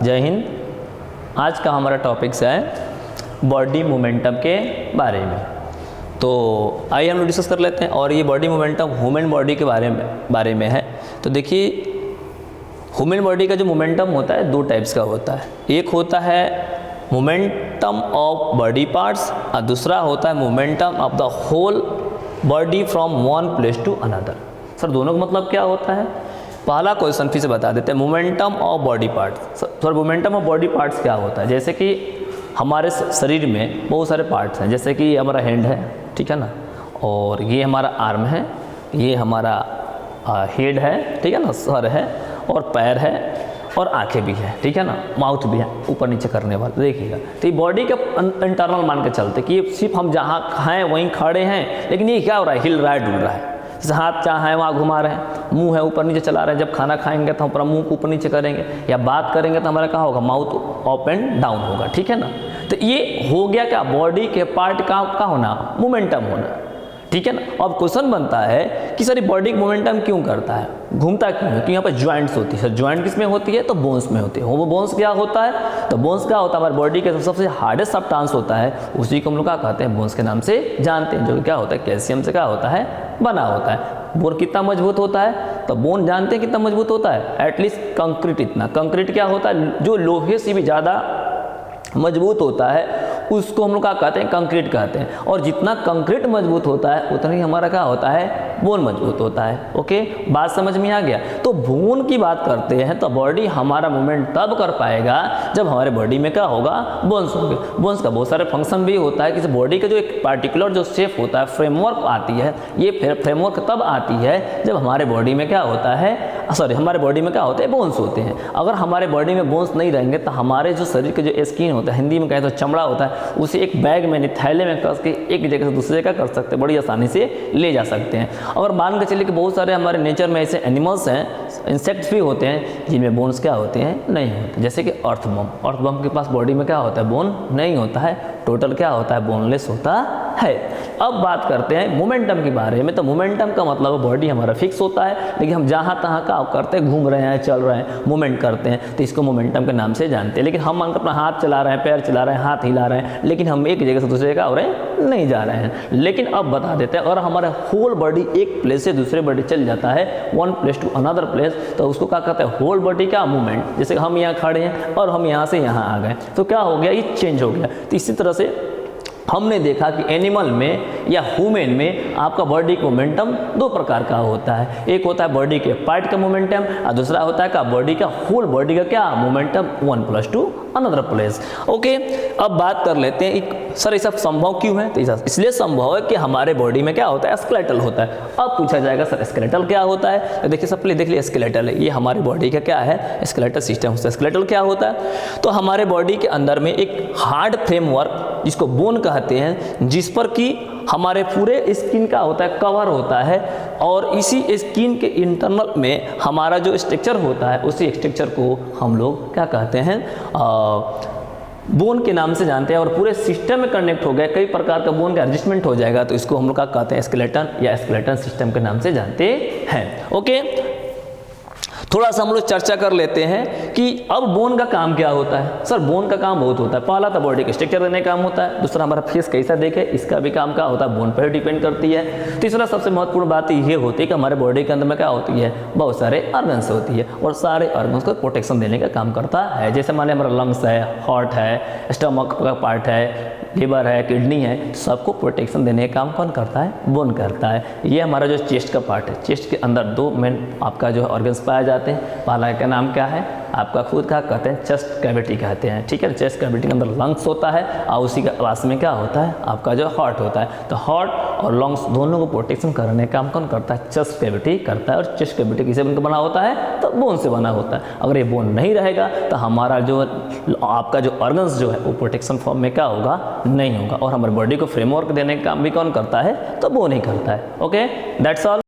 जय हिंद। आज का हमारा टॉपिक्स है बॉडी मोमेंटम के बारे में। तो आइए हम लोग डिस्कस कर लेते हैं। और ये बॉडी मोमेंटम ह्यूमन बॉडी के बारे में है। तो देखिए, ह्यूमन बॉडी का जो मोमेंटम होता है दो टाइप्स का होता है। एक होता है मोमेंटम ऑफ बॉडी पार्ट्स और दूसरा होता है momentum of the whole body from one place to another. Sir दोनों का मतलब क्या होता है? पहला क्वेश्चन फिर से बता देते हैं। Momentum of body parts. Sir momentum of body parts क्या होता है? जैसे कि हमारे शरीर में बहुत सारे पार्ट्स हैं, जैसे कि हमारा हैंड है, ठीक है ना, और ये हमारा आर्म है, ये हमारा हेड है, ठीक है ना, सर है, और पैर है, और आंखें भी है, ठीक है ना, माउथ भी है, ऊपर नीचे करने वाला। देखिएगा, तो ये बॉडी का इंटरनल मान के चलते कि ये सिर्फ हम जहाँ हैं वहीं खड़े हैं, लेकिन ये क्या हो रहा है, हिल रहा है, डुल रहा है। जैसे हाथ जहाँ है वहाँ घुमा रहे हैं, मुंह है ऊपर नीचे चला रहे हैं। जब खाना खाएंगे तो हम अपना मुंह को ऊपर नीचे करेंगे, या बात करेंगे तो हमारा क्या होगा, माउथ अप एंड डाउन होगा, ठीक है ना। तो ये हो गया क्या, बॉडी के पार्ट का होना, मोमेंटम होना, ठीक है ना। अब क्वेश्चन बनता है कि सर बॉडी मोमेंटम क्यों करता है, घूमता क्यों है? कि यहाँ पर ज्वाइंट्स होती है। सर ज्वाइंट किस में होती है? तो बोन्स में होती है। वो बोन्स क्या होता है? तो बोन्स क्या होता है, हमारी बॉडी के सबसे हार्डेस्ट सब्सटेंस होता है, उसी को हम लोग क्या कहते हैं, बोन्स के नाम से जानते हैं। जो क्या होता है, कैल्शियम से क्या होता है, बना होता है। बोन कितना मजबूत होता है? तो बोन जानते हैं कितना मजबूत होता है, एटलीस्ट कंक्रीट इतना। कंक्रीट क्या होता है, जो लोहे से भी ज़्यादा मजबूत होता है उसको हम लोग क्या कहते हैं, कंक्रीट कहते हैं। और जितना कंक्रीट मजबूत होता है उतना ही हमारा क्या होता है, बोन मजबूत होता है। ओके, बात समझ में आ गया। तो बोन की बात करते हैं तो बॉडी हमारा मूवमेंट तब कर पाएगा जब हमारे बॉडी में क्या होगा, बोन्स होंगे। बोन्स का बहुत सारे फंक्शन भी होता है। किसी बॉडी का जो एक पार्टिकुलर जो शेप होता है, फ्रेमवर्क आती है, ये फ्रेमवर्क तब आती है जब हमारे बॉडी में क्या होता है, हमारे बॉडी में क्या होते हैं, बोन्स होते हैं। अगर हमारे बॉडी में बोन्स नहीं रहेंगे तो हमारे जो शरीर के जो स्किन होता है, हिंदी में कहें तो चमड़ा होता है, उसे एक बैग में, थैले में कस के एक जगह से दूसरी जगह कर सकते हैं, बड़ी आसानी से ले जा सकते हैं। अगर मान के चलिए कि बहुत सारे हमारे नेचर में ऐसे एनिमल्स हैं, इंसेक्ट्स भी होते हैं जिनमें बोन्स क्या होते हैं, नहीं होते। जैसे कि अर्थवर्म। अर्थवर्म के पास बॉडी में क्या होता है, बोन नहीं होता है, टोटल क्या होता है, बोनलेस होता है। अब बात करते हैं मोमेंटम के बारे में। तो मोमेंटम का मतलब बॉडी हमारा फिक्स होता है, लेकिन हम जहाँ तहाँ का करते हैं, घूम रहे हैं, चल रहे हैं, मूवमेंट करते हैं, तो इसको मोमेंटम के नाम से जानते हैं। लेकिन हम मानकर अपना हाथ चला रहे हैं, पैर चला रहे हैं, हाथ हिला रहे हैं, लेकिन हम एक जगह से दूसरी जगह हो रहे हैं, नहीं जा रहे हैं। लेकिन अब बता देते हैं, और हमारा होल बॉडी एक प्लेस से दूसरे बॉडी चल जाता है, one place to another place, तो उसको क्या कहते हैं, होल बॉडी का मूवमेंट। जैसे हम यहाँ खड़े हैं और हम यहाँ से यहाँ आ गए, तो क्या हो गया, ये चेंज हो गया। तो इसी तरह से हमने देखा कि एनिमल में या ह्यूमन में आपका बॉडी का मोमेंटम दो प्रकार का होता है। एक होता है बॉडी के पार्ट का मोमेंटम और दूसरा होता है का बॉडी का होल बॉडी का क्या momentum, one plus two another place. Okay, अब बात कर लेते हैं सर ये सब संभव क्यों है? तो इसलिए संभव है कि हमारे बॉडी में क्या होता है, स्केलेटल होता है। अब पूछा जाएगा सर स्केलेटल क्या होता है? तो देखिए, सब पहले देख लिया, स्केलेटल है, ये हमारी बॉडी का क्या है, स्केलेटल सिस्टम। स्केलेटल क्या होता है? तो हमारे बॉडी के अंदर में एक हार्ड फ्रेमवर्क जिसको बोन कहते हैं, जिस पर कि हमारे पूरे स्किन का होता है, कवर होता है, और इसी स्किन के इंटरनल में हमारा जो स्ट्रक्चर होता है, उसी स्ट्रक्चर को हम लोग क्या कहते हैं, बोन के नाम से जानते हैं। और पूरे सिस्टम में कनेक्ट हो गया, कई प्रकार का बोन का एडजस्टमेंट हो जाएगा, तो इसको हम लोग क्या कहते हैं, स्केलेटन या स्केलेटन सिस्टम के नाम से जानते हैं। ओके, थोड़ा सा हम लोग चर्चा कर लेते हैं कि अब बोन का काम क्या होता है। सर बोन का काम बहुत होता है। पहला तो बॉडी के स्ट्रक्चर देने का काम होता है, दूसरा हमारा फेस कैसा देखे इसका भी काम क्या होता है, बोन पर डिपेंड करती है। तीसरा सबसे महत्वपूर्ण बात ये होती है कि हमारे बॉडी के अंदर में क्या होती है, बहुत सारे ऑर्गन्स होती है, और सारे ऑर्गन्स को प्रोटेक्शन देने का काम करता है। जैसे मान लिया हमारा लंग्स है, हार्ट है, स्टमक का पार्ट है, लिवर है, किडनी है, सबको प्रोटेक्शन देने का काम कौन करता है, बोन करता है। ये हमारा जो चेस्ट का पार्ट है, चेस्ट के अंदर दो मेन आपका जो ऑर्गन्स पाए जाते हैं। पहला का नाम क्या है, आपका खुद का कहते हैं चेस्ट कैविटी कहते हैं, ठीक है। चेस्ट कैविटी के अंदर लंग्स होता है, और उसी के पास में क्या होता है, आपका जो हार्ट होता है। तो हार्ट और लंग्स दोनों को प्रोटेक्शन करने का काम कौन करता है, चेस्ट कैविटी करता है। और चेस्ट कैविटी किससे बना होता है, तो बोन से बना होता है। अगर ये बोन नहीं रहेगा तो हमारा जो आपका जो ऑर्गन्स जो है वो प्रोटेक्शन फॉर्म में क्या होगा, नहीं होगा। और हमारी बॉडी को फ्रेमवर्क देने का काम भी कौन करता है, तो बोन ही करता है। Okay, that's all.